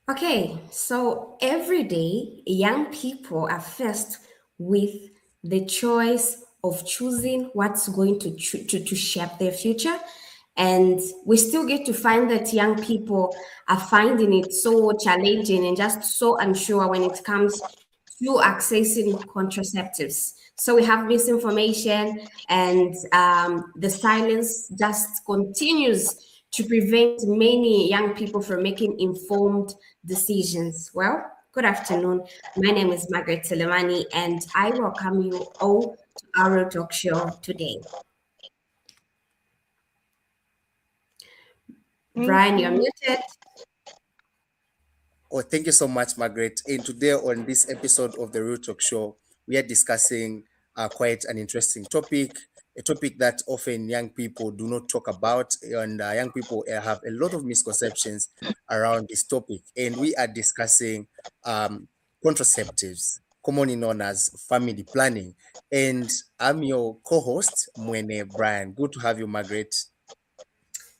Okay, so every day, young people are faced with the choice of choosing what's going to shape their future. And we still get to find that young people are finding it so challenging and just so unsure when it comes to accessing contraceptives. So we have misinformation, and the silence just continues to prevent many young people from making informed decisions. Well, good afternoon. My name is Margaret Telemani, and I welcome you all to our talk show today. Thank Brian, you're you. muted. Oh, thank you so much, Margaret. And today on this episode of the Real Talk Show, we are discussing quite an interesting topic, a topic that often young people do not talk about, and young people have a lot of misconceptions around this topic. And we are discussing um, contraceptives, commonly known as family planning. And I'm your co-host, Mwene Brian. Good to have you, Margaret.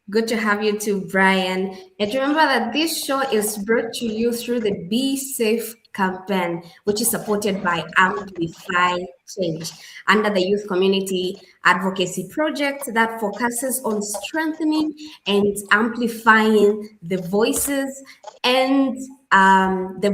Good to have you too, Brian. And remember that this show is brought to you through the Be Safe campaign, which is supported by Amplify Change under the Youth Community Advocacy Project that focuses on strengthening and amplifying and the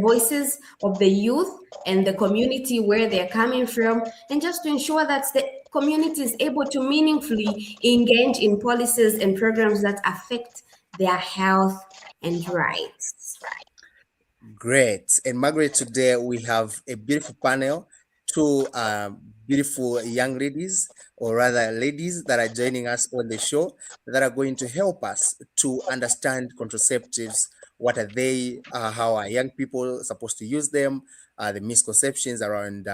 voices of the youth and the community where they're coming from, and just to ensure that the community is able to meaningfully engage in policies and programs that affect their health and rights. Great. And Margaret, today we have a beautiful panel, two beautiful young ladies, or rather ladies that are joining us on the show that are going to help us to understand contraceptives. What are they? How are young people supposed to use them? The misconceptions around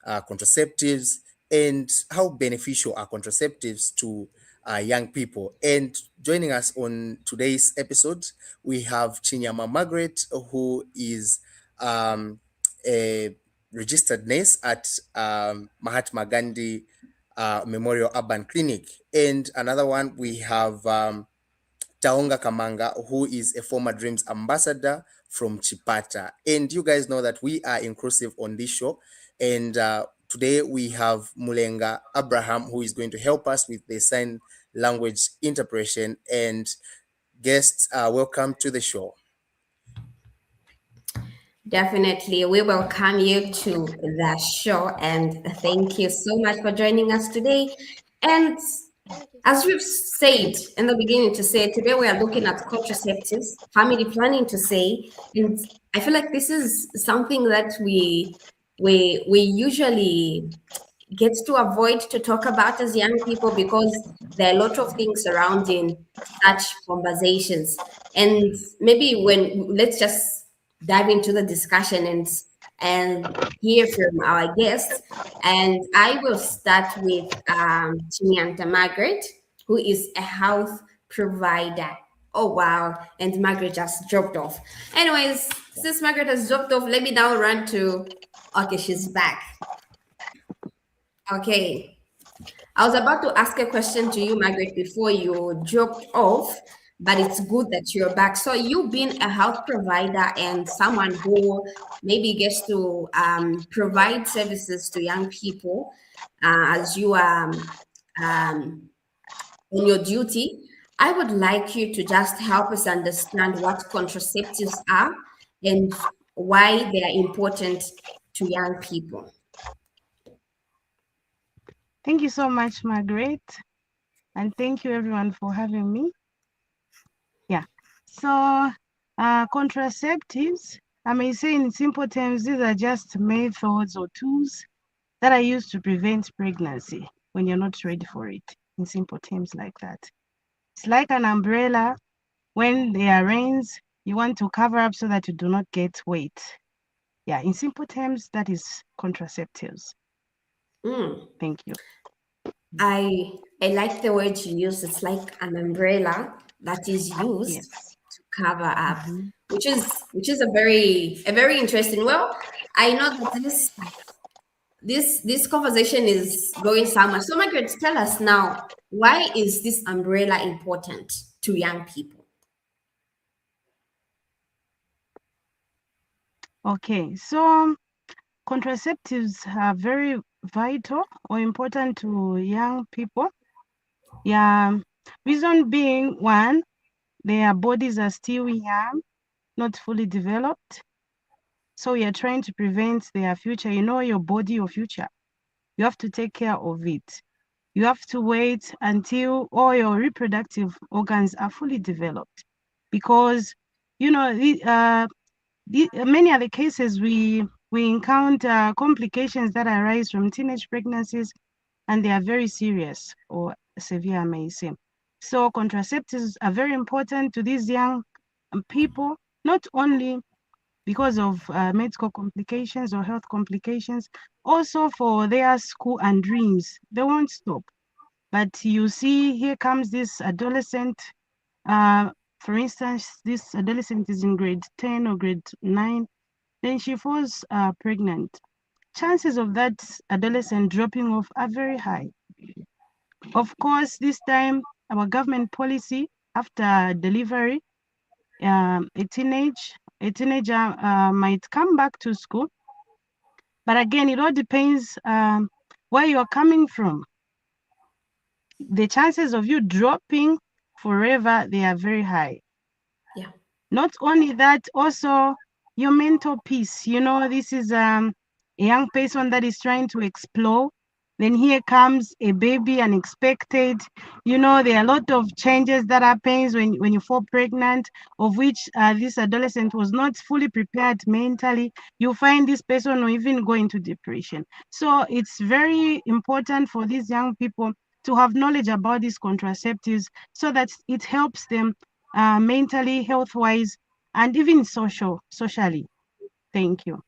contraceptives, and how beneficial are contraceptives to young people. And joining us on today's episode, we have Chinyama Margaret, who is a registered nurse at Mahatma Gandhi Memorial Urban Clinic. And another one, we have Taonga Kamanga, who is a former Dreams ambassador from Chipata. And you guys know that we are inclusive on this show. And today we have Mulenga Abraham, who is going to help us with the sign language interpretation. And guests, welcome to the show. Definitely, we welcome you to the show and thank you so much for joining us today. And as we've said in the beginning, to say today we are looking at contraceptives, family planning to say, and I feel like this is something that we usually get to avoid to talk about as young people because there are a lot of things surrounding such conversations. And maybe when let's just dive into the discussion and hear from our guests. And I will start with Chimianta Margaret, who is a health provider. Oh wow! And Margaret just dropped off. Anyways, since Margaret has dropped off, let me now run to. Okay, she's back. Okay. I was about to ask a question to you, Margaret, before you dropped off, but it's good that you're back. So, you being a health provider and someone who maybe gets to provide services to young people as you are on your duty, I would like you to just help us understand what contraceptives are and why they are important to young people. Thank you so much, Margaret. And thank you everyone for having me. Yeah. So contraceptives, I may say in simple terms, these are just methods or tools that are used to prevent pregnancy when you're not ready for it. In simple terms like that. It's like an umbrella. When there are rains, you want to cover up so that you do not get wet. Yeah, in simple terms, that is contraceptives. Thank you. I like the word you use. It's like an umbrella that is used Yes. to cover up, Mhm. which is a very interesting. Well, I know that this conversation is going somewhere. So Margaret, tell us now, why is this umbrella important to young people? Okay, so contraceptives are very vital or important to young people. Yeah, reason being one, their bodies are still young, not fully developed. So we are trying to prevent their future. You know, your body, your future. You have to take care of it. You have to wait until all your reproductive organs are fully developed, because you know many other cases we encounter complications that arise from teenage pregnancies, and they are very serious or severe, I may say. So contraceptives are very important to these young people, not only because of medical complications or health complications, also for their school and dreams. They won't stop. But you see, here comes this adolescent. Uh, for instance, this adolescent is in grade 10 or grade 9, then she falls pregnant. Chances of that adolescent dropping off are very high. Of course, this time our government policy after delivery, a teenager might come back to school, but again, it all depends where you are coming from. The chances of you dropping forever, they are very high. Yeah. Not only that, also your mental peace. You know, this is a young person that is trying to explore. Then here comes a baby unexpected. You know, there are a lot of changes that happens when you fall pregnant, of which this adolescent was not fully prepared mentally. You find this person will even go into depression. So it's very important for these young people to have knowledge about these contraceptives so that it helps them mentally, health-wise, and even socially. Thank you.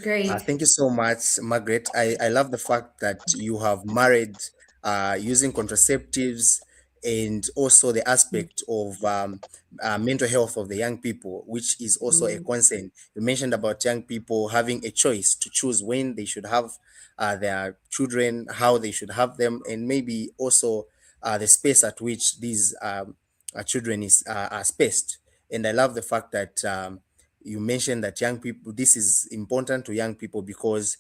Great. Thank you so much, Margaret. I love the fact that you have married using contraceptives and also the aspect of mental health of the young people, which is also a Mm. concern. You mentioned about young people having a choice to choose when they should have their children, how they should have them, and maybe also the space at which these children are spaced. And I love the fact that you mentioned that young people, this is important to young people because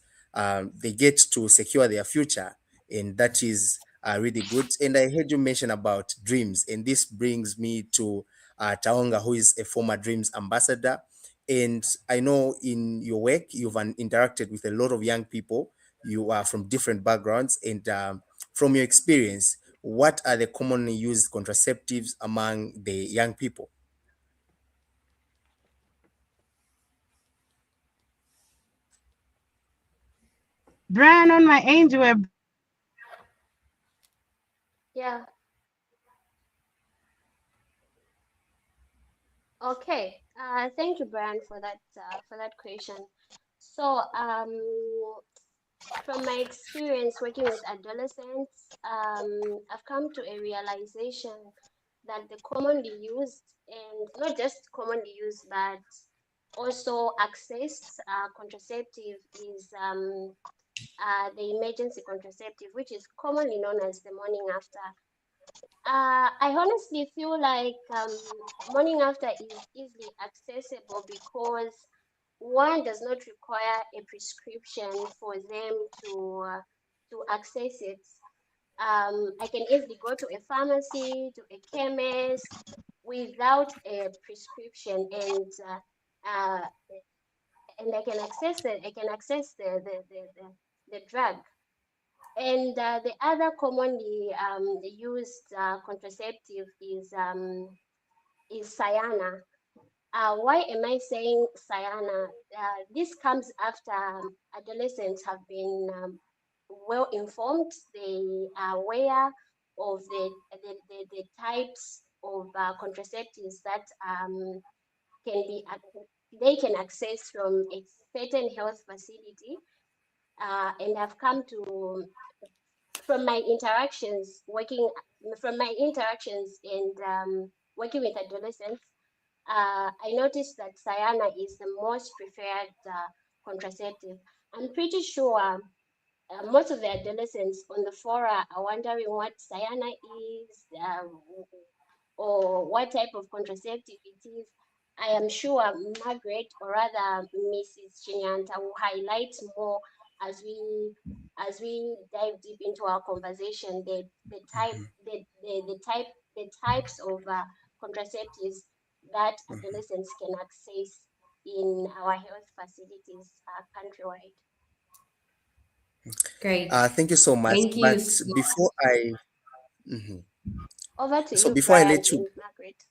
they get to secure their future, and that is really good. And I heard you mention about dreams, and this brings me to Taonga, who is a former dreams ambassador. And I know in your work you've interacted with a lot of young people. You are from different backgrounds, and from your experience, what are the commonly used contraceptives among the young people? Brian, on my end, you were Yeah. Okay. Thank you, Brian, for that question. So, from my experience working with adolescents, I've come to a realization that the commonly used, and not just commonly used, but also accessed contraceptive is the emergency contraceptive, which is commonly known as the morning after. I honestly feel like morning after is easily accessible because one does not require a prescription for them to access it. I can easily go to a pharmacy, to a chemist without a prescription, uh, and I can access it. I can access the drug. And the other commonly used contraceptive is Cyana. Why am I saying Cyana? This comes after adolescents have been well informed. They are aware of the types of contraceptives that can be they can access from a certain health facility, and have come to from my interactions working from my interactions and working with adolescents, I noticed that Cyana is the most preferred contraceptive. I'm pretty sure most of the adolescents on the fora are wondering what Cyana is, or what type of contraceptive it is. I am sure Margaret, or rather Mrs. Chinyanta, will highlight more as we dive deep into our conversation. The type the types of contraceptives that adolescents can access in our health facilities countrywide. Great. Thank you so much. Thank you But so before I, Mhm. Over to so you, before I Brian let you, and Margaret.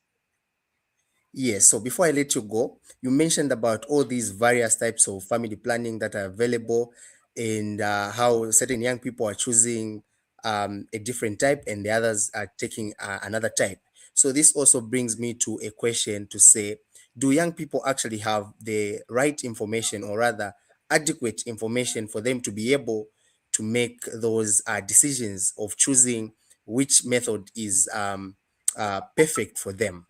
yes, so before I let you go, you mentioned about all these various types of family planning that are available, and how certain young people are choosing a different type and the others are taking another type. So this also brings me to a question to say, do young people actually have the right information, or rather adequate information, for them to be able to make those decisions of choosing which method is perfect for them?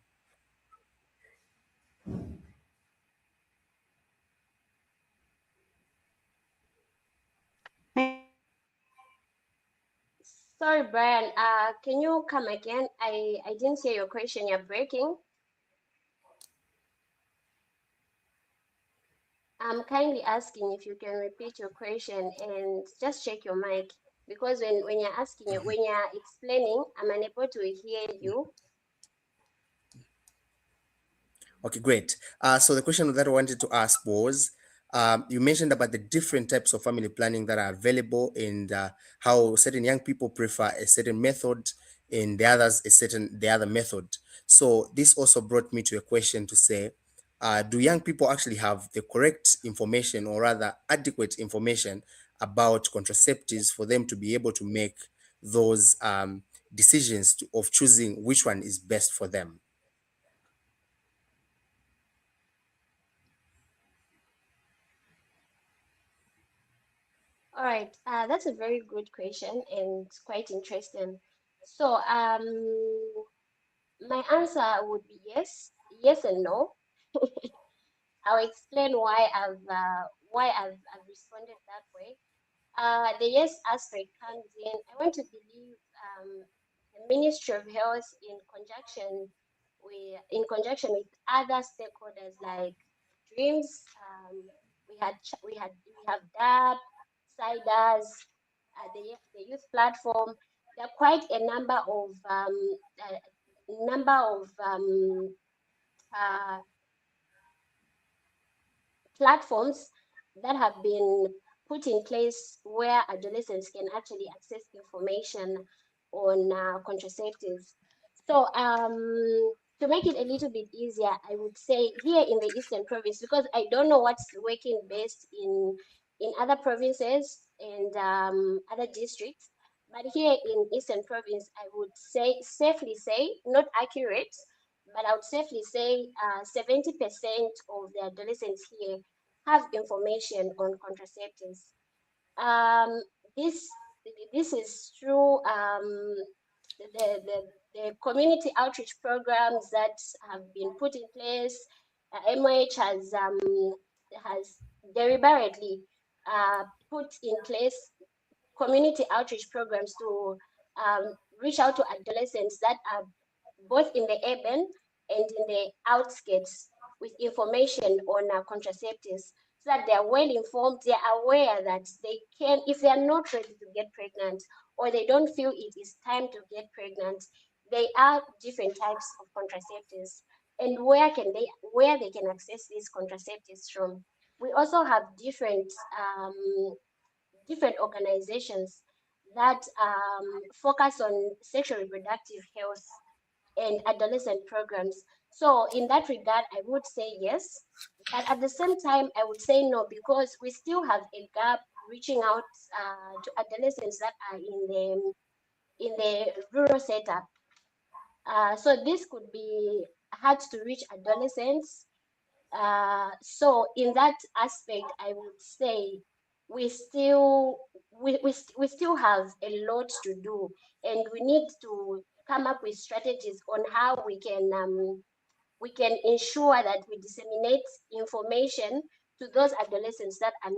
Sorry, Brian. Can you come again? I didn't hear your question. You're breaking. I'm kindly asking if you can repeat your question and just check your mic, because when you're asking you when you're explaining, I'm unable to hear you. Okay, great. So the question that I wanted to ask was, you mentioned about the different types of family planning that are available, and how certain young people prefer a certain method and the other method. So this also brought me to a question to say, do young people actually have the correct information, or rather adequate information, about contraceptives for them to be able to make those decisions of choosing which one is best for them? All right. That's a very good question and quite interesting. So, my answer would be yes and no. I'll explain why I've responded that way. The yes aspect comes in. I want to believe the Ministry of Health, in conjunction with other stakeholders like Dreams. We have DAP, CIDAS, the youth platform. There are quite a number of uh, platforms that have been put in place where adolescents can actually access information on contraceptives. So, to make it a little bit easier, I would say here in the Eastern Province, because I don't know what's working best in other provinces and other districts, but here in Eastern Province, I would safely say, not accurate, but I would safely say 70% of the adolescents here have information on contraceptives. Um, this this is through the, the the community outreach programs that have been put in place. MOH has deliberately put in place community outreach programs to reach out to adolescents that are both in the urban and in the outskirts with information on contraceptives, so that they are well informed, they are aware that they can, if they are not ready to get pregnant or they don't feel it is time to get pregnant, there are different types of contraceptives and where they can access these contraceptives from. We also have different organizations that focus on sexual reproductive health and adolescent programs. So in that regard, I would say yes, but at the same time, I would say no, because we still have a gap reaching out to adolescents that are in the rural setup. So this could be hard to reach adolescents. So in that aspect, I would say we still we still have a lot to do, and we need to come up with strategies on how we can ensure that we disseminate information to those adolescents that are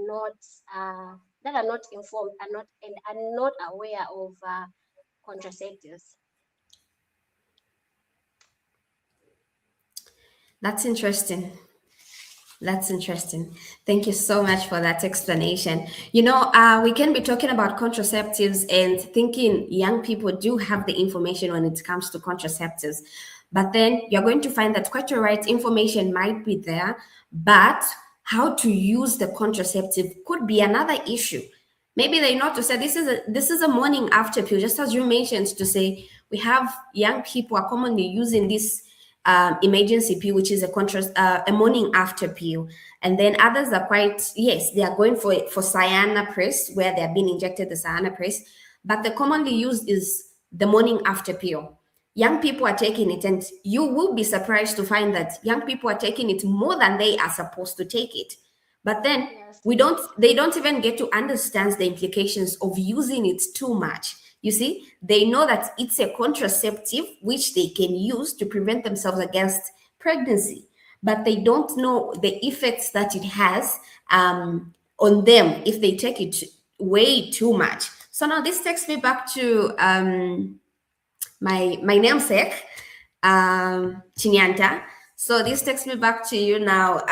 not informed, are not aware of contraceptives. That's interesting. That's interesting. Thank you so much for that explanation. We can be talking about contraceptives and thinking young people do have the information when it comes to contraceptives. But then you're going to find that quite all right, information might be there, but how to use the contraceptive could be another issue. Maybe they know to say this is a morning after pill, just as you mentioned, to say we have young people are commonly using this emergency pill, which is a morning after pill, and then others are quite yes, they are going for cyanopress, where they are being injected the cyanopress, but the commonly used is the morning after pill. Young people are taking it, and you will be surprised to find that young people are taking it more than they are supposed to take it. But then Yes. they don't even get to understand the implications of using it too much. You see, they know that it's a contraceptive which they can use to prevent themselves against pregnancy, but they don't know the effects that it has on them if they take it way too much. So now this takes me back to my namesake, Chinyanta. So this takes me back to you now.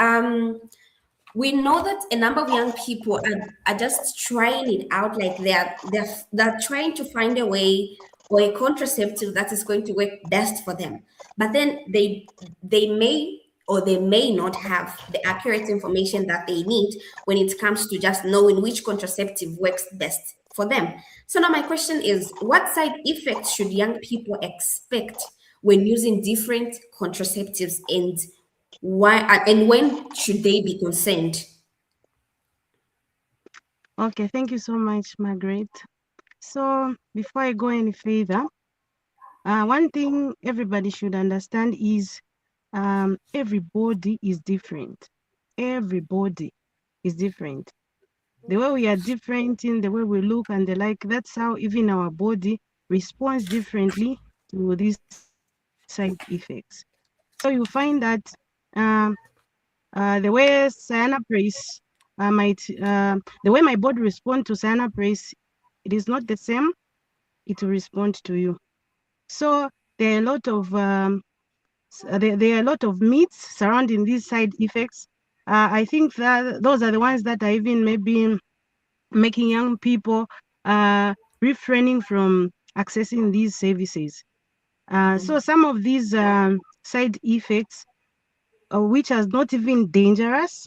We know that a number of young people are just trying it out, like they're trying to find a way or a contraceptive that is going to work best for them, but then they may or they may not have the accurate information that they need when it comes to just knowing which contraceptive works best for them. So now my question is, what side effects should young people expect when using different contraceptives, and why and when should they be concerned? Okay, thank you so much, Margaret. So before I go any further, one thing everybody should understand is everybody is different. Everybody is different. The way we are different in the way we look and the like, that's how even our body responds differently to these side effects. So you find that um, the way cyanopress the way my body responds to cyanopress, it is not the same. It will respond to you. So there are a lot of there are a lot of myths surrounding these side effects. I think that those are the ones that are even maybe making young people refraining from accessing these services. So some of these side effects, which are not even dangerous,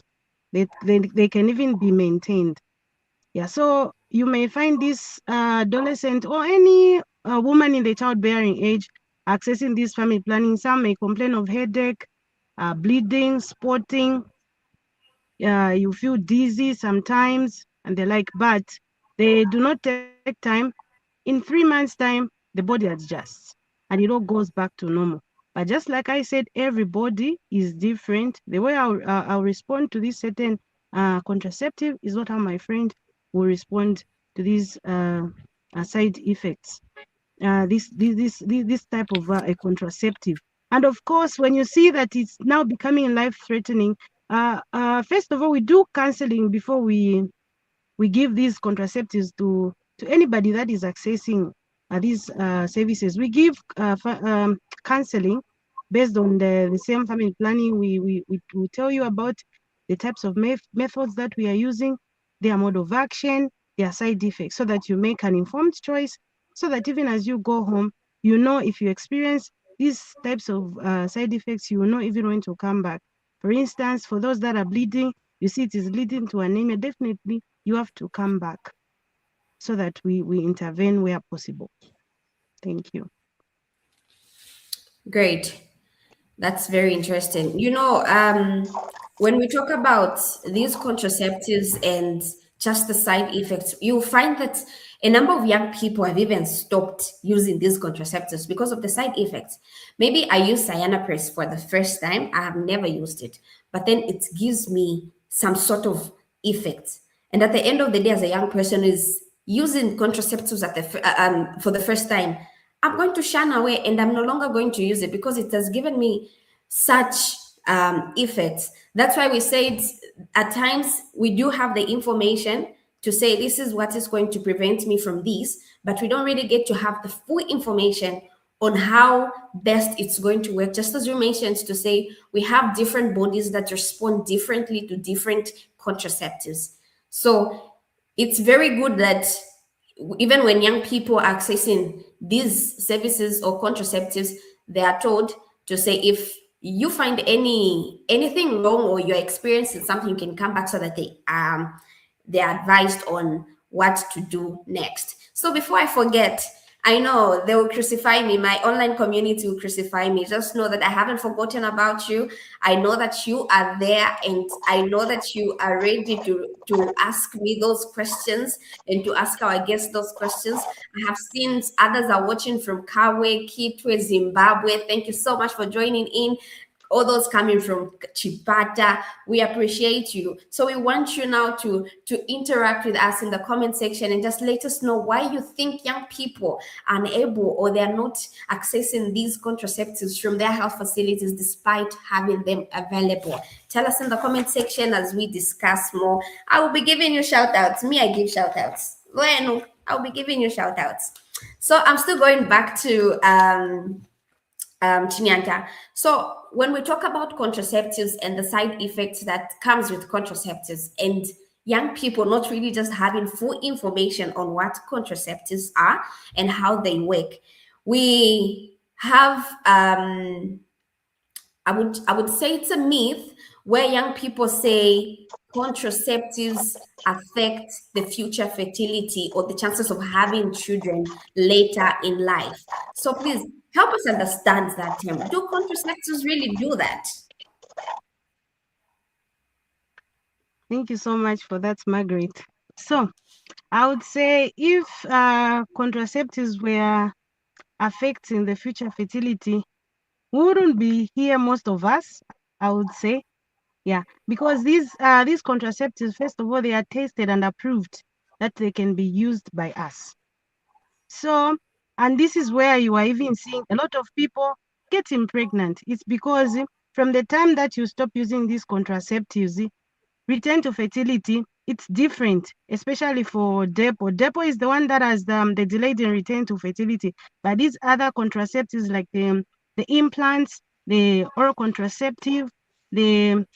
they can even be maintained. Yeah, so you may find this adolescent or any woman in the childbearing age accessing this family planning. Some may complain of headache, bleeding, spotting, you feel dizzy sometimes and the like, but they do not take time. In 3 months' time, the body adjusts and it all goes back to normal. But just like I said, everybody is different. The way I'll respond to this certain contraceptive is not how my friend will respond to these side effects. This type of a contraceptive. And of course, when you see that it's now becoming life threatening, first of all, we do counseling before we give these contraceptives to anybody that is accessing these services. We give counseling based on the same family planning. We tell you about the types of methods that we are using, their mode of action, their side effects, so that you make an informed choice, so that even as you go home, you know if you experience these types of side effects, you will know even when to come back. For instance, for those that are bleeding, you see it is leading to anemia, definitely you have to come back so that we intervene where possible. Thank you. Great. That's very interesting. When we talk about these contraceptives and just the side effects, you'll find that a number of young people have even stopped using these contraceptives because of the side effects. Maybe I use cyanopress for the first time. I have never used it, but then it gives me some sort of effect. And at the end of the day, as a young person is using contraceptives for the first time, I'm going to shun away and I'm no longer going to use it because it has given me such effects. That's why we said at times we do have the information to say this is what is going to prevent me from this, but we don't really get to have the full information on how best it's going to work. Just as you mentioned, to say we have different bodies that respond differently to different contraceptives. So it's very good that even when young people are accessing these services or contraceptives, they are told to say, if you find anything wrong or you're experiencing something, you can come back, so that they're advised on what to do next. So before I forget, I know they will crucify me. My online community will crucify me. Just know that I haven't forgotten about you. I know that you are there, and I know that you are ready to ask me those questions and to ask our guests those questions. I have seen others are watching from Kawe, Kitwe, Zimbabwe. Thank you so much for joining in. All those coming from Chipata, we appreciate you. So we want you now to interact with us in the comment section and just let us know why you think young people are unable or they're not accessing these contraceptives from their health facilities despite having them available. Tell us in the comment section as we discuss more. I will be giving you shout outs. Me, I give shout outs. Bueno, I'll be giving you shout outs. So I'm still going back to Chinyanta. So when we talk about contraceptives and the side effects that comes with contraceptives, and young people not really just having full information on what contraceptives are and how they work, we have I would say it's a myth where young people say contraceptives affect the future fertility or the chances of having children later in life. So please help us understand that term. Do contraceptives really do that? Thank you so much for that, Margaret. So I would say if contraceptives were affecting the future fertility, we wouldn't be here, most of us, I would say. Yeah, because these contraceptives, first of all, they are tested and approved that they can be used by us. So, and this is where you are even seeing a lot of people getting pregnant. It's because from the time that you stop using these contraceptives, return to fertility, it's different, especially for DEPO. DEPO is the one that has the delayed in return to fertility. But these other contraceptives, like the implants, the oral contraceptive, the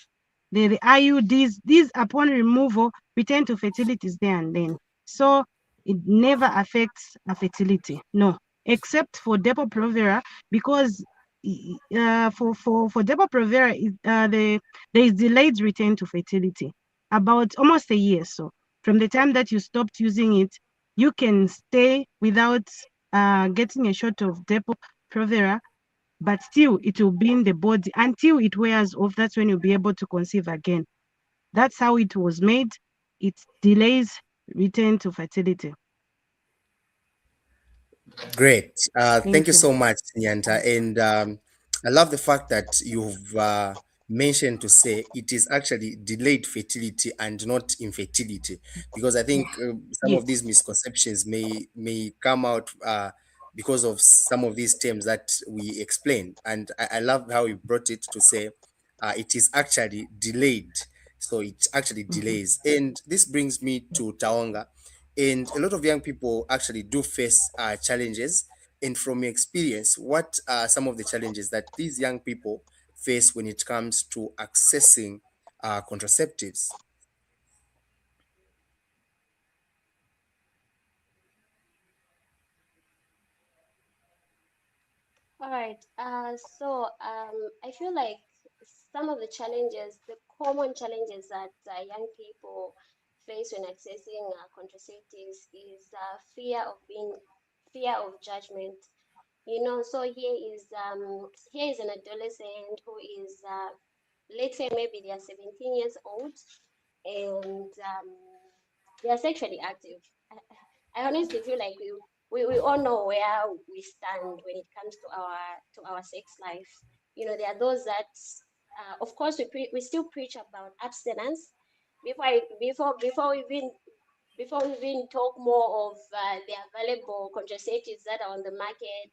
the IUDs, these upon removal return to fertility is there and then. So it never affects a fertility, no, except for Depo-Provera, because for Depo-Provera, there is delayed return to fertility, about almost a year. So from the time that you stopped using it, you can stay without getting a shot of Depo-Provera, but still it will be in the body until it wears off. That's when you'll be able to conceive again. That's how it was made. It delays return to fertility. Great. Thank Thank you you. so much, Nyanta. And I love the fact that you've mentioned to say it is actually delayed fertility and not infertility, because I Yeah. think some of Yes. these misconceptions may come out because of some of these terms that we explained. And I love how you brought it to say it is actually delayed. So it actually Mhm. delays. And this brings me to Taonga. And a lot of young people actually do face challenges. And from your experience, what are some of the challenges that these young people face when it comes to accessing contraceptives? All right. I feel like some of the challenges, the common challenges that young people face when accessing contraceptives is fear of judgment. So here is an adolescent who is let's say maybe they are 17 years old, and they are sexually active. I honestly feel like we all know where we stand when it comes to our sex life. There are those that, of course, we still preach about abstinence. Before we even talk more of the available contraceptives that are on the market,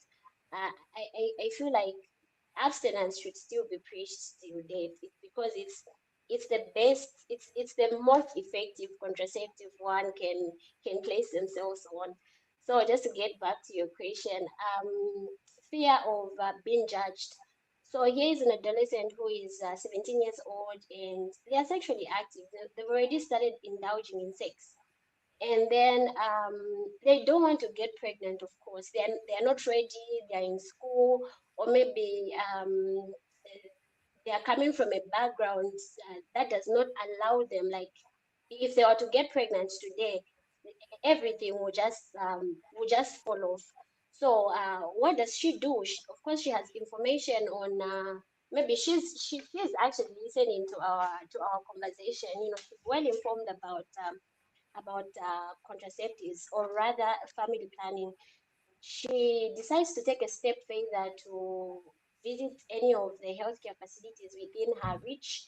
I feel like abstinence should still be preached till date, because it's the best, it's the most effective contraceptive one can place themselves on. So just to get back to your question, fear of being judged. So here is an adolescent who is 17 years old and they are sexually active. They've already started indulging in sex. And then they don't want to get pregnant, of course. They are not ready, they're in school, or maybe they are coming from a background that does not allow them, like if they were to get pregnant today, everything will just fall off. So what does she do? Of course, she has information on. Maybe she's actually listening to our conversation. You know, she's well informed about contraceptives, or rather family planning. She decides to take a step further to visit any of the healthcare facilities within her reach.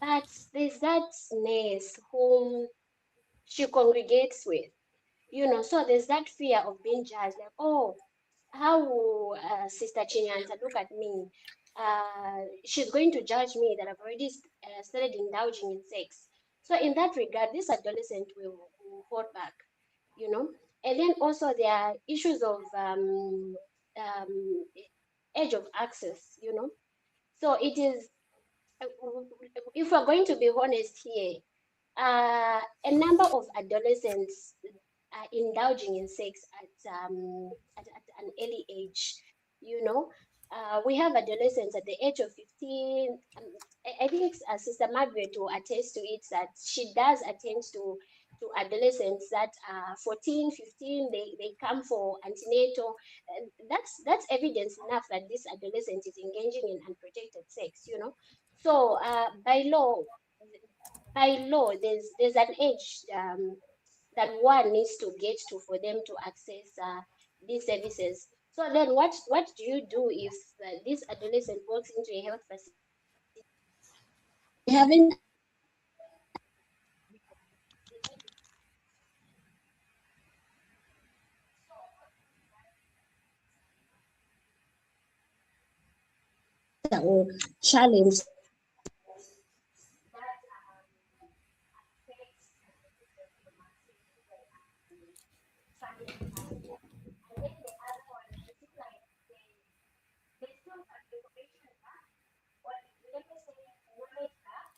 But there's that nurse whom she congregates with, you know, so there's that fear of being judged, like, oh, how will Sister Chinyanta look at me? She's going to judge me that I've already started indulging in sex. So in that regard, this adolescent will hold back, you know. And then also there are issues of um, age of access, you know. So it is, if we're going to be honest here, a number of adolescents are indulging in sex at an early age. You know, we have adolescents at the age of 15. I think Sister Margaret will attest to it that she does attend to adolescents that are 14, 15. They come for antenatal. That's evidence enough that this adolescent is engaging in unprotected sex. You know, so by law, there's an age that one needs to get to for them to access these services. So then, what do you do if this adolescent walks into a health facility? They haven't. Or challenge that affects from accessing family planning. And then the other one, I feel like they still have information gap, or let me say knowledge gap.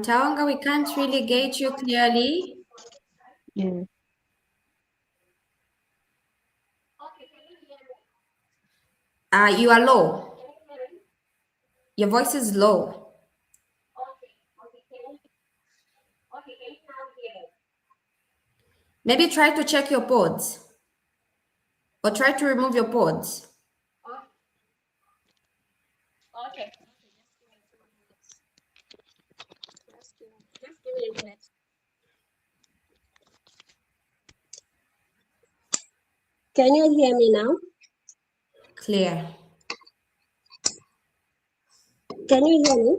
Tawanga, we can't really get you clearly. Yeah. Okay, can you hear me? You are low. Can you hear me? Your voice is low. Okay, okay, can you now hear me? Maybe try to check your pods or try to remove your pods. Oh, okay. Just give me a minute. Can you hear me now? Clear. Can you hear me?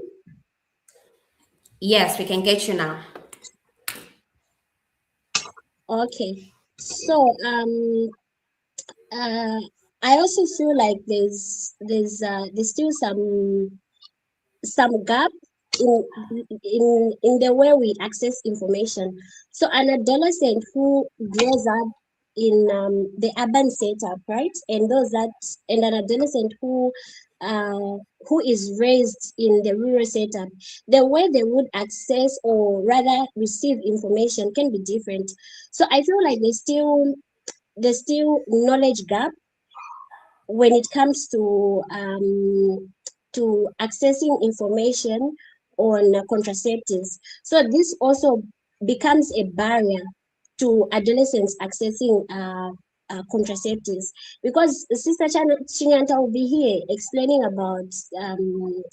Yes, we can get you now. Okay. So I also feel like there's still some gap in in the way we access information. So an adolescent who grows up in the urban setup, right, and an adolescent who is raised in the rural setup, the way they would access or rather receive information can be different. So I feel like there's still knowledge gap when it comes to accessing information on contraceptives. So this also becomes a barrier to adolescents accessing contraceptives, because Sister Chinyanta will be here explaining about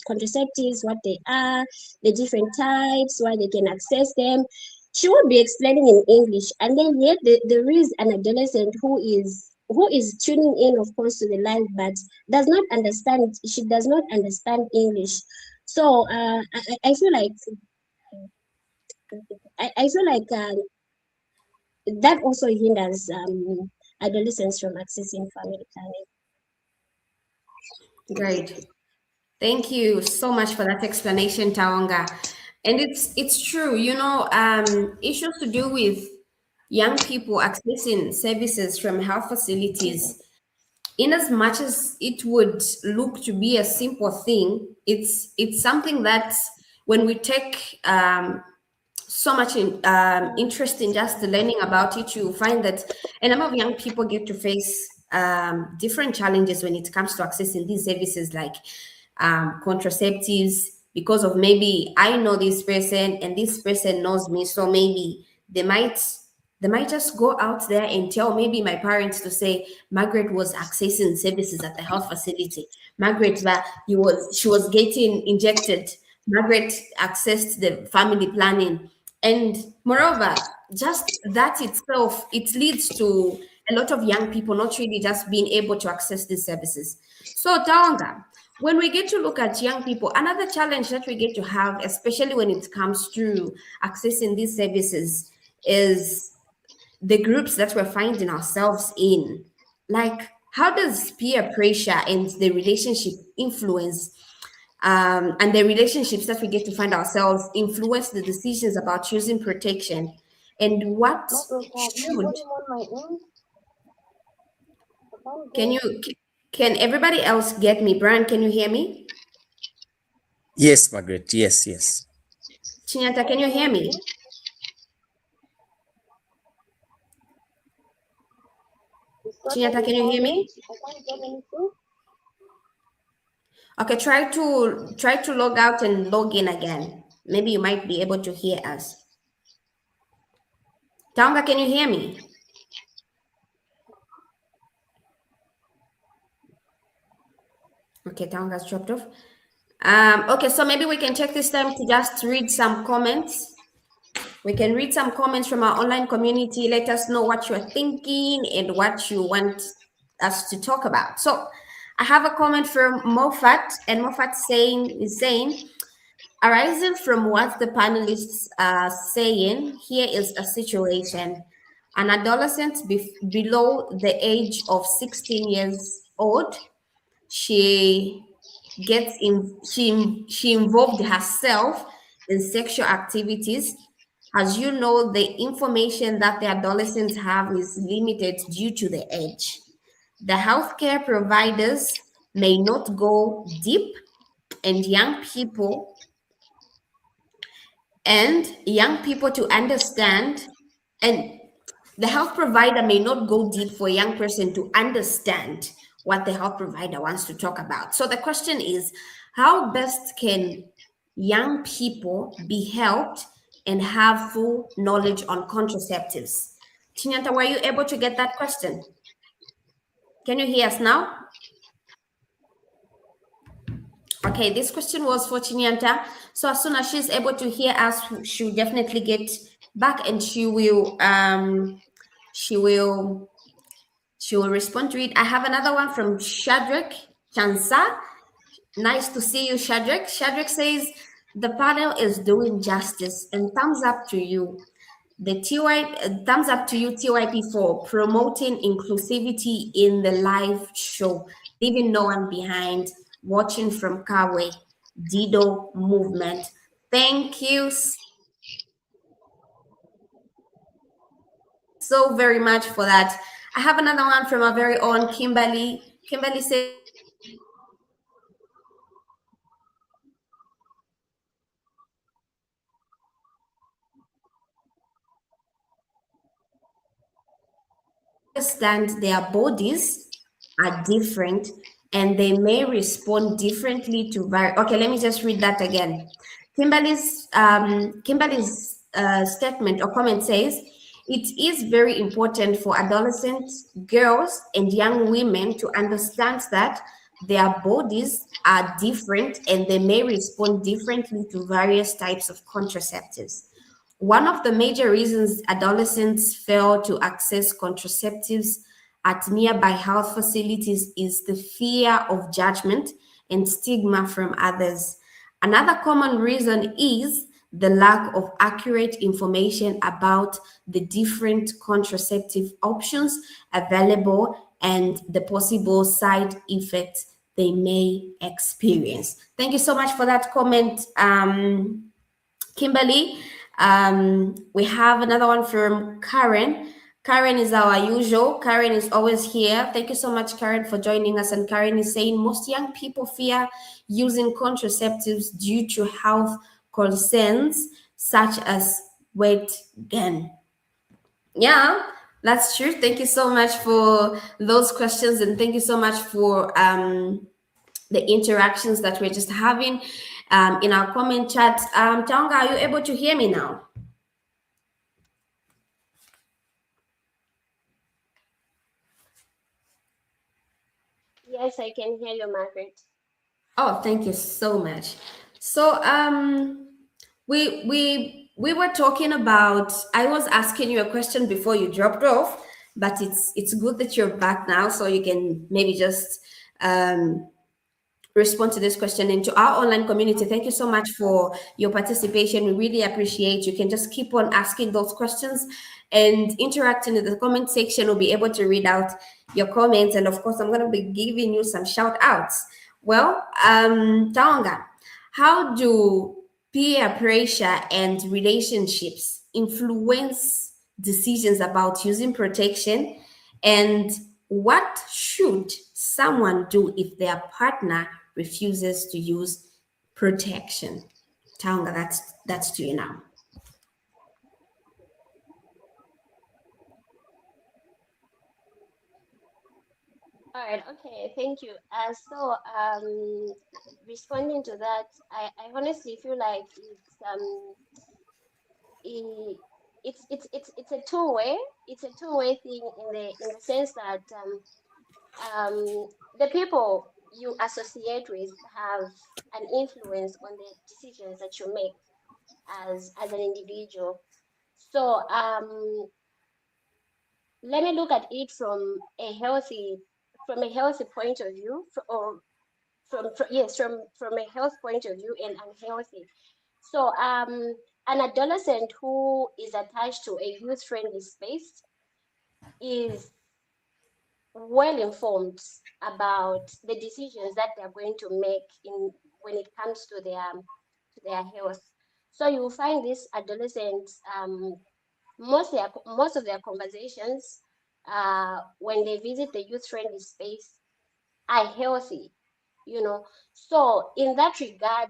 contraceptives, what they are, the different types, why they can access them. She will be explaining in English, and then yet there is an adolescent who is tuning in, of course, to the live, but does not understand. She does not understand English. So I feel like that also hinders adolescents from accessing family planning. Great. Thank you so much for that explanation, Tawanga. And it's true, issues to do with young people accessing services from health facilities, in as much as it would look to be a simple thing, it's something that when we take so much interest in just learning about it, you find that a number of young people get to face different challenges when it comes to accessing these services like contraceptives, because of maybe I know this person and this person knows me, so maybe they might just go out there and tell maybe my parents to say Margaret was accessing services at the health facility. Margaret, that she was getting injected. Margaret accessed the family planning. And moreover, just that itself, it leads to a lot of young people not really just being able to access these services. So, Taonga, when we get to look at young people, another challenge that we get to have, especially when it comes to accessing these services, is the groups that we're finding ourselves in. Like, how does peer pressure and the relationship influence and the relationships that we get to find ourselves influence the decisions about choosing protection, and what should can you can everybody else get me? Brian, can you hear me? Yes, Margaret. Yes, yes. Chinyata, can you hear me? Chinyata, can you hear me? Okay, try to log out and log in again. Maybe you might be able to hear us. Taonga, can you hear me? Okay, Taonga's dropped off. Okay, so maybe we can take this time to just read some comments. We can read some comments from our online community. Let us know what you're thinking and what you want us to talk about. So I have a comment from Moffat, and Moffat is saying, arising from what the panelists are saying, here is a situation. An adolescent below the age of 16 years old, she she involved herself in sexual activities. As you know, the information that the adolescents have is limited due to the age. The healthcare providers may not go deep, and young people to understand, and the health provider may not go deep for a young person to understand what the health provider wants to talk about. So the question is, how best can young people be helped and have full knowledge on contraceptives? Chinyanta, were you able to get that question? Can you hear us now? Okay, this question was for Chinyanta. So as soon as she's able to hear us, she'll definitely get back, and she will respond to it. I have another one from Shadrach Chansa. Nice to see you, Shadrach. Shadrach says the panel is doing justice, and thumbs up to you. Thumbs up to you, TYP, for promoting inclusivity in the live show, leaving no one behind, watching from Kawe, Dido movement. Thank you so very much for that. I have another one from our very own Kimberly. Kimberly says, understand their bodies are different and they may respond differently to okay, let me just read that again. Kimberly's statement or comment says, it is very important for adolescent girls and young women to understand that their bodies are different and they may respond differently to various types of contraceptives. One of the major reasons adolescents fail to access contraceptives at nearby health facilities is the fear of judgment and stigma from others. Another common reason is the lack of accurate information about the different contraceptive options available and the possible side effects they may experience. Thank you so much for that comment, Kimberly. We have another one from Karen. Karen is our usual. Karen is always here. Thank you so much, Karen, for joining us. And Karen is saying most young people fear using contraceptives due to health concerns such as weight gain. Yeah, that's true. Thank you so much for those questions, and thank you so much for the interactions that we're just having in our comment chat. Tonga, are you able to hear me now? Yes, I can hear you, Margaret. Oh, thank you so much. So, we were talking about. I was asking you a question before you dropped off, but it's good that you're back now, so you can maybe just respond to this question into our online community. Thank you so much for your participation. We really appreciate. You can just keep on asking those questions and interacting in the comment section. We'll be able to read out your comments, and of course, I'm going to be giving you some shout outs. Well, Taonga, how do peer pressure and relationships influence decisions about using protection, and what should someone do if their partner refuses to use protection? Taonga, that's to you now. All right, okay, thank you. Responding to that, I honestly feel like i- it's a two-way, it's a two-way thing in the sense that the people you associate with have an influence on the decisions that you make as an individual. So let me look at it from a healthy point of view, or from a health point of view and unhealthy. So an adolescent who is attached to a youth-friendly space is well informed about the decisions that they're going to make in when it comes to their health. So you will find these adolescents, most of their conversations when they visit the youth friendly space are healthy, you know. So in that regard,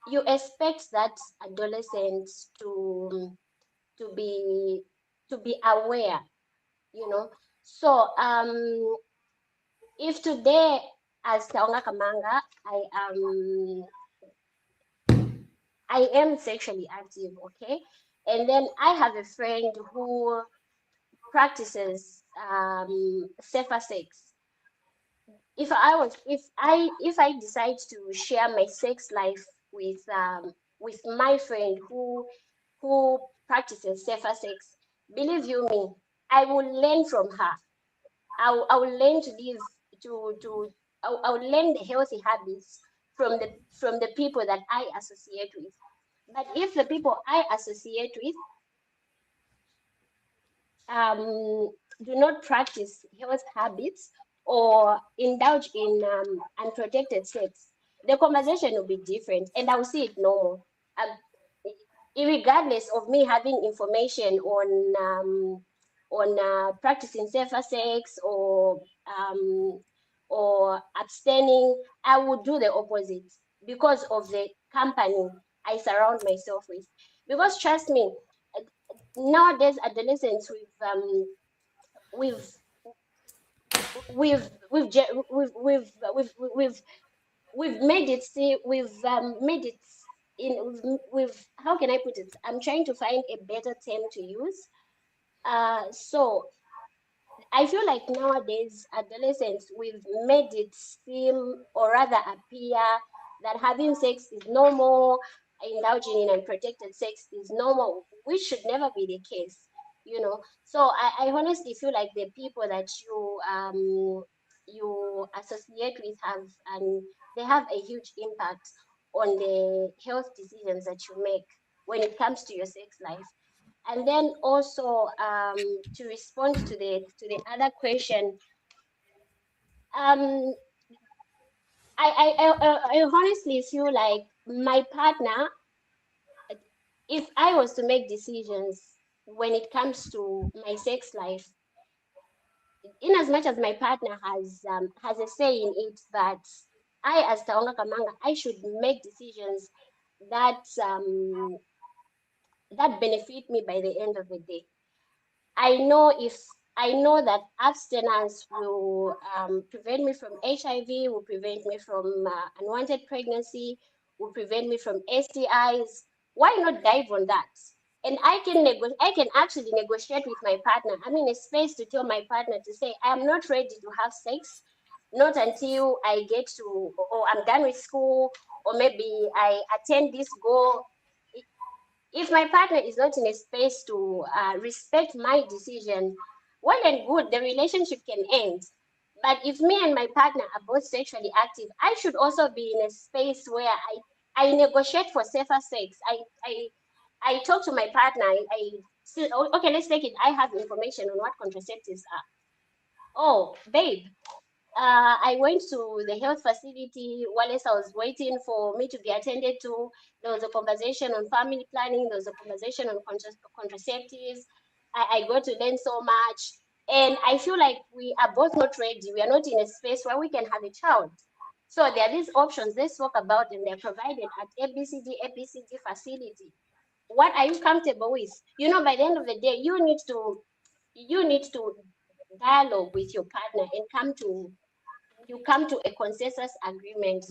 you expect that adolescents to be to be aware, you know. So if today, as Taonga Kamanga, I am sexually active, okay, and then I have a friend who practices safer sex. If I decide to share my sex life with my friend who practices safer sex, believe you me, I will learn from her. I will learn to live to I will learn the healthy habits from the people that I associate with. But if the people I associate with um, do not practice health habits or indulge in unprotected sex, the conversation will be different, and I will see it normal. Regardless of me having information on practicing safer sex or abstaining, I would do the opposite because of the company I surround myself with. Because trust me, nowadays adolescents we've we've we've ge- we've made it see we've made it in we've how can I put it? I'm trying to find a better term to use. So I feel like nowadays adolescents we've made it seem or rather appear that having sex is normal, indulging in unprotected sex is normal, which should never be the case, you know. So I honestly feel like the people that you associate with have and they have a huge impact on the health decisions that you make when it comes to your sex life. And then also to respond to the other question, um, I honestly feel like my partner if I was to make decisions when it comes to my sex life, in as much as my partner has a say in it, but I, as Taonga Kamanga, I should make decisions that that benefit me by the end of the day. I know that abstinence will prevent me from HIV, will prevent me from unwanted pregnancy, will prevent me from STIs. Why not dive on that? And I can actually negotiate with my partner. I'm in a space to tell my partner to say, I'm not ready to have sex, not until I get to, or I'm done with school, or maybe I attend this goal. If my partner is not in a space to respect my decision, well and good, the relationship can end. But if me and my partner are both sexually active, I should also be in a space where I negotiate for safer sex. I talk to my partner. I say, "Oh, okay, let's take it. I have information on what contraceptives are. Oh, babe, I went to the health facility. Whilst I was waiting for me to be attended to, there was a conversation on family planning. There was a conversation on contraceptives. I got to learn so much. And I feel like we are both not ready. We are not in a space where we can have a child. So there are these options. Let's talk about them. They're provided at ABCD facility. What are you comfortable with? You know, by the end of the day, you need to dialogue with your partner and come to a consensus agreement.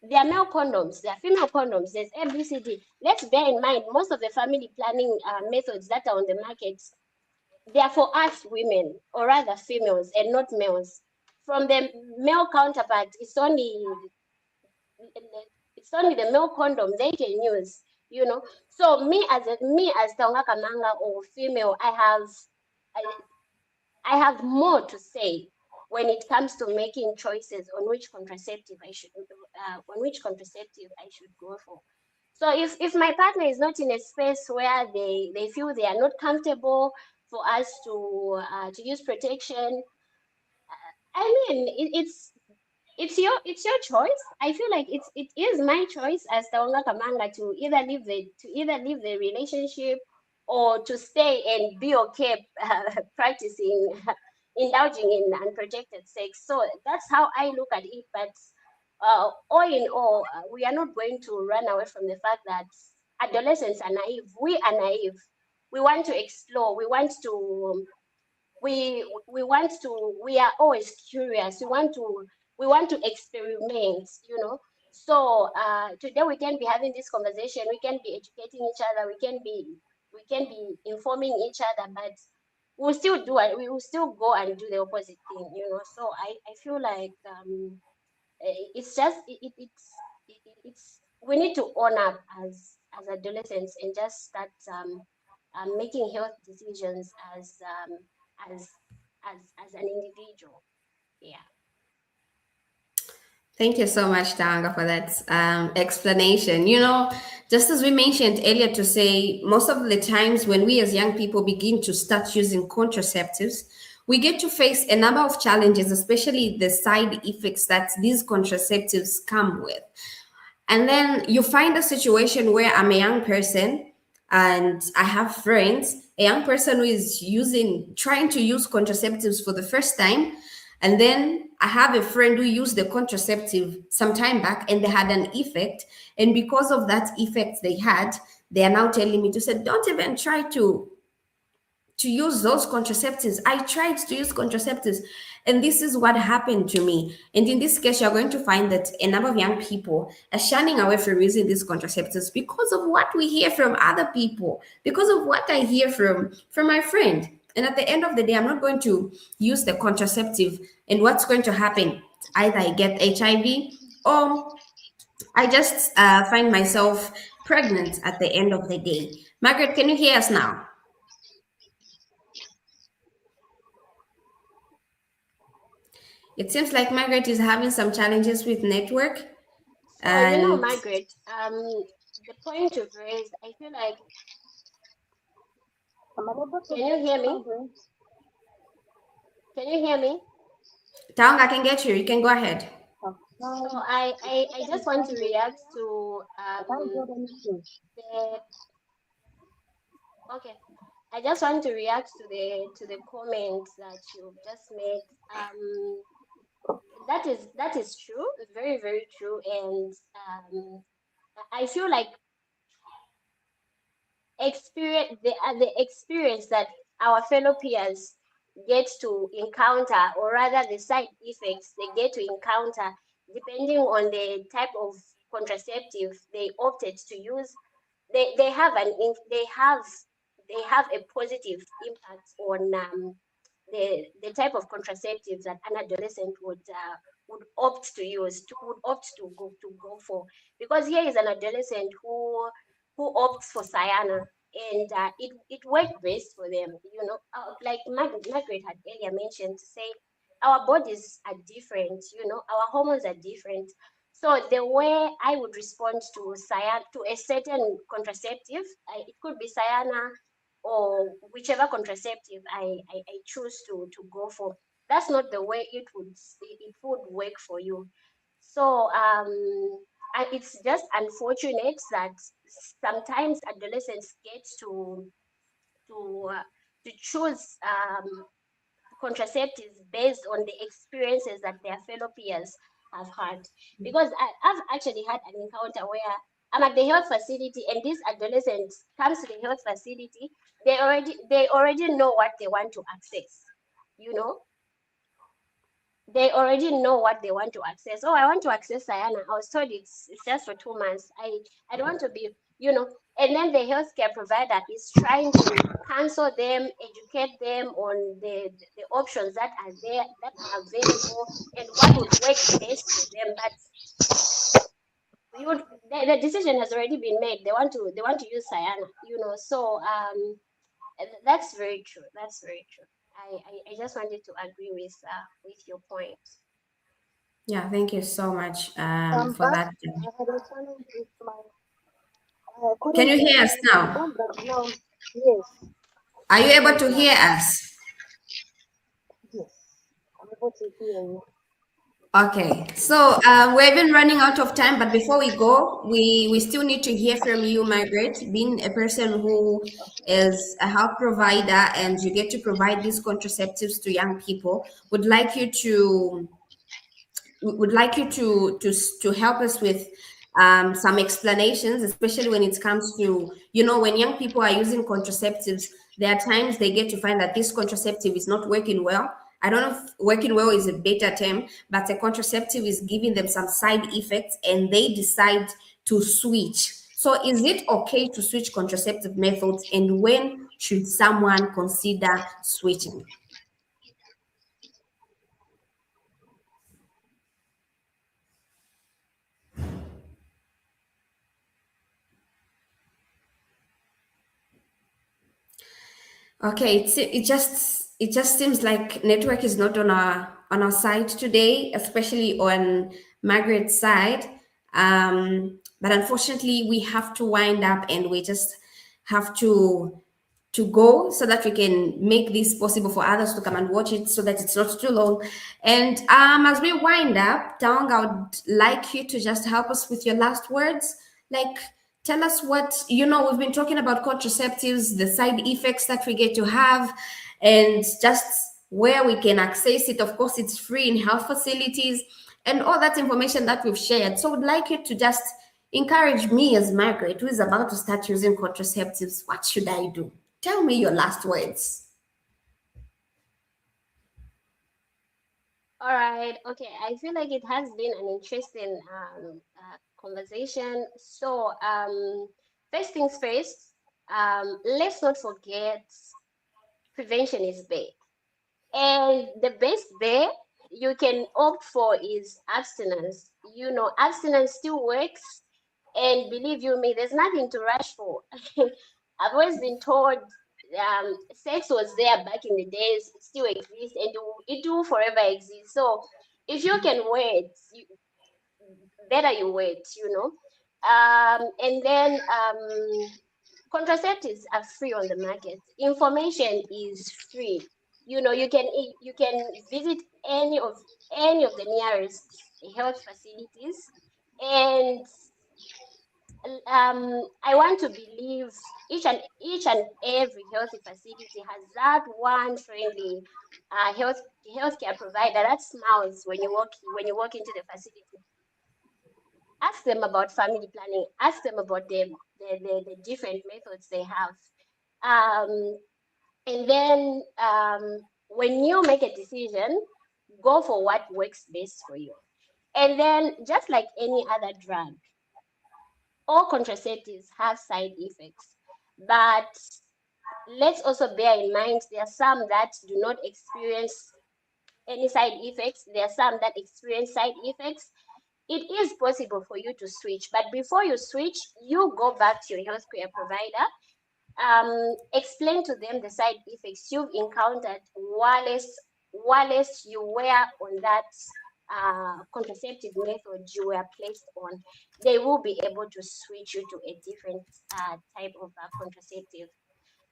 There are male condoms, there are female condoms, there's ABCD. Let's bear in mind most of the family planning methods that are on the market, they are for us women, or rather females, and not males. From the male counterpart, it's only the male condom they can use, you know. So me as Taonga Kamanga or female, I have more to say when it comes to making choices on which contraceptive I should go for. So if my partner is not in a space where they feel they are not comfortable for us to use protection, I mean it's your choice. I feel like it is my choice as Taonga Kamanga to either leave the relationship or to stay and be okay practicing indulging in unprotected sex. So that's how I look at it. But all in all, we are not going to run away from the fact that adolescents are naive. We are naive. We want to explore. We are always curious. We want to experiment, you know. So today we can be having this conversation, we can be educating each other, we can be informing each other, but we'll still do it, we will still go and do the opposite thing, you know. So I feel like it's just it's we need to own up as adolescents and just start making health decisions as as an individual. Yeah. Thank you so much, Tanga, for that explanation. You know, just as we mentioned earlier, to say most of the times when we as young people begin to start using contraceptives, we get to face a number of challenges, especially the side effects that these contraceptives come with. And then you find a situation where I'm a young person and I have friends, a young person who is trying to use contraceptives for the first time. And then I have a friend who used the contraceptive some time back and they had an effect. And because of that effect they had, they are now telling me to say, don't even try to use those contraceptives. I tried to use contraceptives, and this is what happened to me. And in this case, you're going to find that a number of young people are shunning away from using these contraceptives because of what we hear from other people, because of what I hear from my friend. And at the end of the day, I'm not going to use the contraceptive. And what's going to happen? Either I get HIV or I just find myself pregnant at the end of the day. Margaret, can you hear us now? It seems like Margaret is having some challenges with network. So you know, And Margaret, the point you've raised, I feel like, can you hear me? Can you hear me? Taong, I can get you. You can go ahead. So I just want to react to the okay. I just want to react to the comments that you've just made. That is true, very very true, and I feel like the experience that our fellow peers get to encounter, or rather the side effects they get to encounter, depending on the type of contraceptive they opted to use, they have a positive impact on the type of contraceptives that an adolescent would opt to use, would opt to go for. Because here is an adolescent who opts for Sayana, and it worked best for them. Like Margaret had earlier mentioned, to say our bodies are different. Our hormones are different. So the way I would respond to to a certain contraceptive, it could be Sayana or whichever contraceptive I choose to go for. That's not the way it would work for you. So it's just unfortunate that sometimes adolescents get to uh, to choose contraceptives based on the experiences that their fellow peers have had. Because I've actually had an encounter where I'm at the health facility and this adolescent comes to the health facility. They already know what they want to access. You know, they already know what they want to access. Oh, I want to access Sayana. I was told it's just for 2 months. I don't want to be, and then the healthcare provider is trying to counsel them, educate them on the options that are there, that are available, and what would work best for them. But the decision has already been made. They want to use Sayana, So that's very true. That's very true. I just wanted to agree with your point. Yeah, thank you so much for But that. I had a challenge with my Can couldn't you hear us my now? phone background. Yes, Are you I able heard to now. hear us? Yes, I'm able to hear you. Okay, so we're even running out of time, but before we go, we still need to hear from you, Margaret, being a person who is a health provider and you get to provide these contraceptives to young people. Would like you to help us with some explanations, especially when it comes to, when young people are using contraceptives, there are times they get to find that this contraceptive is not working well. I don't know if working well is a better term, but a contraceptive is giving them some side effects and they decide to switch. So is it okay to switch contraceptive methods, and when should someone consider switching? Okay, it just seems like network is not on our side today, especially on Margaret's side. But unfortunately, we have to wind up, and we just have to go so that we can make this possible for others to come and watch it, so that it's not too long. And as we wind up, Dong, I would like you to just help us with your last words. Like, tell us what, we've been talking about contraceptives, the side effects that we get to have, and just where we can access it. Of course, it's free in health facilities and all that information that we've shared. So I would like you to just encourage me as Margaret, who is about to start using contraceptives. What should I do? Tell me your last words. All right. Okay. I feel like it has been an interesting conversation. So, first things first, let's not forget prevention is best. And the best bet you can opt for is abstinence. Abstinence still works. And believe you me, there's nothing to rush for. I've always been told sex was there back in the days, it still exists, and it will forever exist. So if you can wait, better you wait. And then contraceptives are free on the market. Information is free. You can visit any of the nearest health facilities, and I want to believe each and every healthy facility has that one friendly healthcare provider that smiles when you walk into the facility. Ask them about family planning. Ask them about the different methods they have. Um, and then when you make a decision, go for what works best for you. And then just like any other drug, all contraceptives have side effects, but let's also bear in mind there are some that do not experience any side effects. There are some that experience side effects. It is possible for you to switch, but before you switch, you go back to your healthcare provider, explain to them the side effects you've encountered whilst you were on that contraceptive method you were placed on. They will be able to switch you to a different type of contraceptive.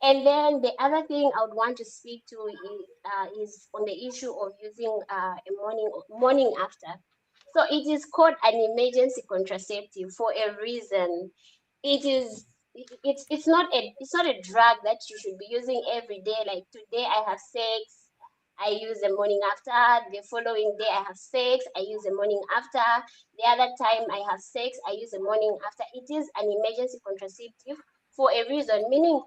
And then the other thing I would want to speak to is on the issue of using a morning after. So it is called an emergency contraceptive for a reason. It's not a drug that you should be using every day. Like today I have sex, I use the morning after. The following day I have sex, I use the morning after. The other time I have sex, I use the morning after. It is an emergency contraceptive for a reason, meaning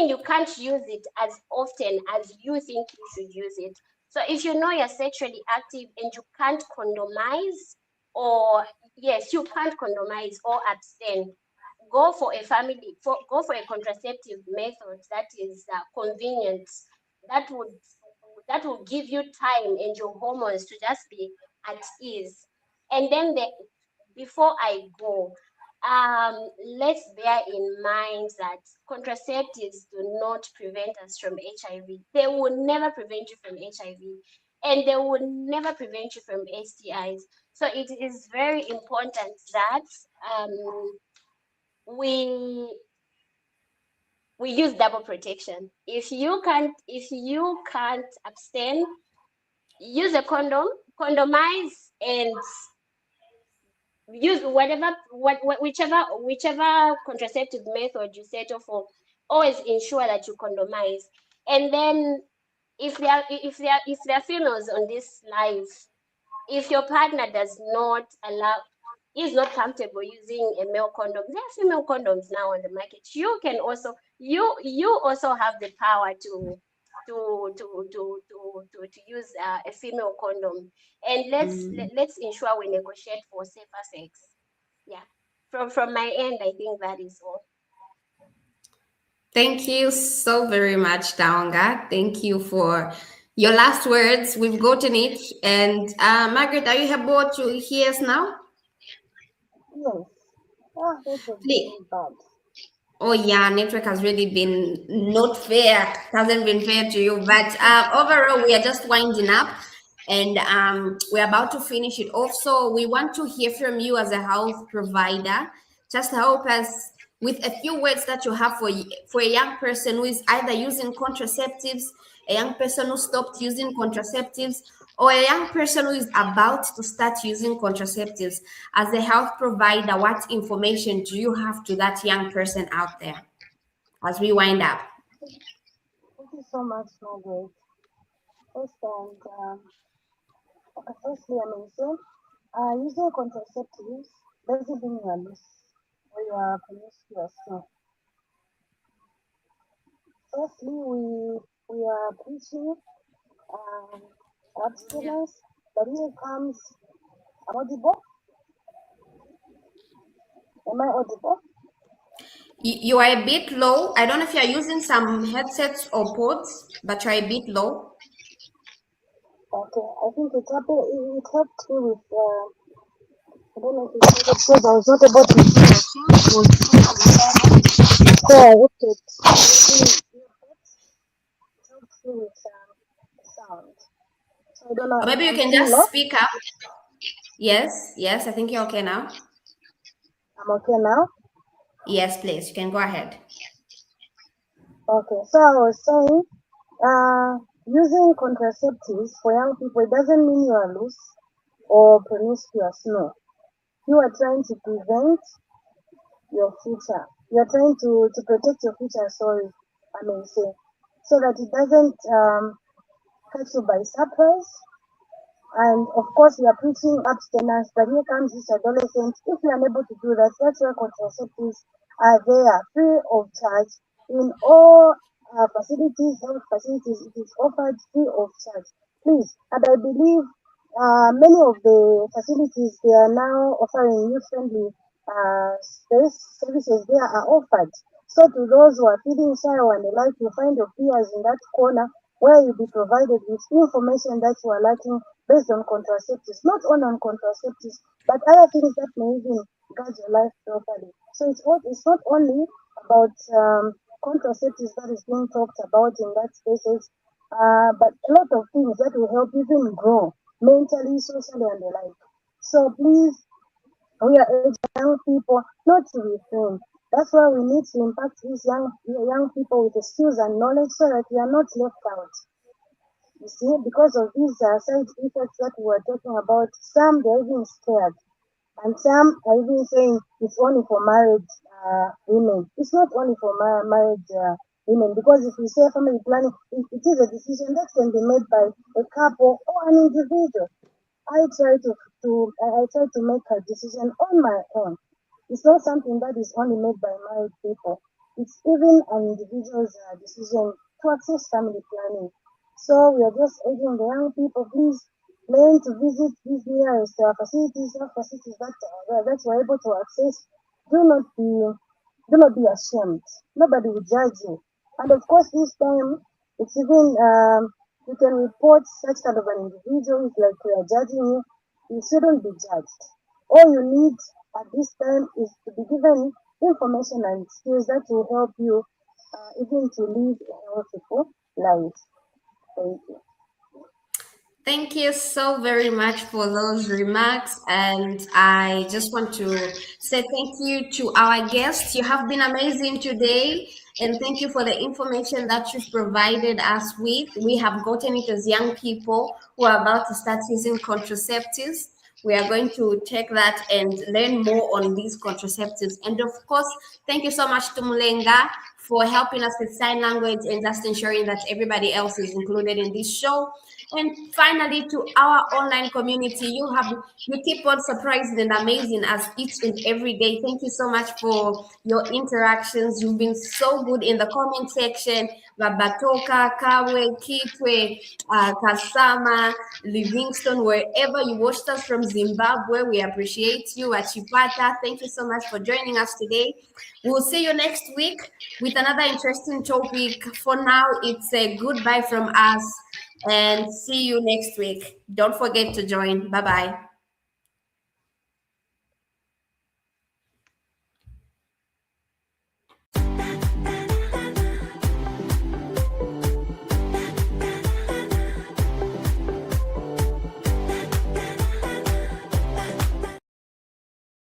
you can't use it as often as you think you should use it. So if you know you're sexually active and you can't condomize, or yes, you can't condomize or abstain, go for a contraceptive method that is convenient, that would give you time and your hormones to just be at ease. And then before I go, let's bear in mind that contraceptives do not prevent us from HIV. They will never prevent you from HIV, and they will never prevent you from STIs. So it is very important that we use double protection. If you can't abstain, use a condom, condomize, and use whichever contraceptive method you settle for. Always ensure that you condomize. And then if there are females on this live, if your partner does not allow is not comfortable using a male condom, there are female condoms now on the market. You also have the power to use a female condom. And let's ensure we negotiate for safer sex. Yeah. From my end, I think that is all. Thank you so very much, Taonga. Thank you for your last words. We've gotten it. And Margaret, are you able to hear us now? Yes. Ah, this is Please. really bad. Oh yeah, network has really been not fair. It hasn't been fair to you, but overall, we are just winding up, and we're about to finish it off. So we want to hear from you as a health provider. Just help us with a few words that you have for a young person who is either using contraceptives, a young person who stopped using contraceptives, or a young person who is about to start using contraceptives. As a health provider, what information do you have to that young person out there as we wind up? Thank you so much, Margaret. First, and firstly, I mentioned using contraceptives doesn't mean you are loose or you are promiscuous. No. Firstly, we are preaching um, abstinence, but here comes audible. Am I audible? You are a bit low. I don't know if you're using some headsets or pods, but you're a bit low. Okay, I think it helped me with I don't know if it's because I was not able to see the thing. It was so I looked at using earbuds. It helped me with sound. So I don't know Or if maybe you I'm can still low. just speak up. Yes, I think you're okay now. I'm okay now. Yes, please. You can go ahead. Okay, so I was saying, using contraceptives for young people, it doesn't mean you are loose. or promiscuous. No, you are trying to prevent your future. You are trying to protect your future. Sorry, I may say, so that it doesn't catch you by surprise. And of course, we are preaching abstinence, but here comes this adolescent. If you are unable to do that, that's why contraceptives are there free of charge in all facilities, health facilities. It is offered free of charge. Please, and I believe many of the facilities they are now offering youth-friendly space services. There are offered. So to those who are feeling shy and the like, you find your peers in that corner where you'll be provided with information that you are lacking based on contraceptives, not only on contraceptives, but other things that may even guide your life properly. So it's not only about contraceptives that is being talked about in that spaces, but a lot of things that will help even grow mentally, socially, and the like. So please, we are urging young people not to refrain. That's why we need to impact these young people with the skills and knowledge so that we are not left out. You see, because of these side effects that we were talking about, some they're even scared, and some are even saying it's only for married women. It's not only for married women, because if we say family planning, it is a decision that can be made by a couple or an individual. I try to make a decision on my own. It's not something that is only made by married people. It's even an individual's decision to access family planning. So we are just urging the young people, please learn to visit these nearest facilities, health facilities that we're able to access. Do not be do not be ashamed. Nobody will judge you. And of course, this time it's even you can report such kind of an individual if like we are judging you. You shouldn't be judged. All you need at this time is to be given information and skills that will help you even to live a healthy life. Thank you. Thank you so very much for those remarks. And I just want to say thank you to our guests. You have been amazing today. And thank you for the information that you've provided us with. We have gotten it as young people who are about to start using contraceptives. We are going to take that and learn more on these contraceptives. And of course, thank you so much to Mulenga for helping us with sign language and just ensuring that everybody else is included in this show. And finally, to our online community, you keep on surprising and amazing us each and every day. Thank you so much for your interactions. You've been so good in the comment section. Babatoka, Kawe, Kitwe, Kasama, Livingston, wherever you watched us from Zimbabwe, we appreciate you. Achipata, thank you so much for joining us today. We'll see you next week with another interesting topic. For now, it's a goodbye from us and see you next week. Don't forget to join. Bye bye.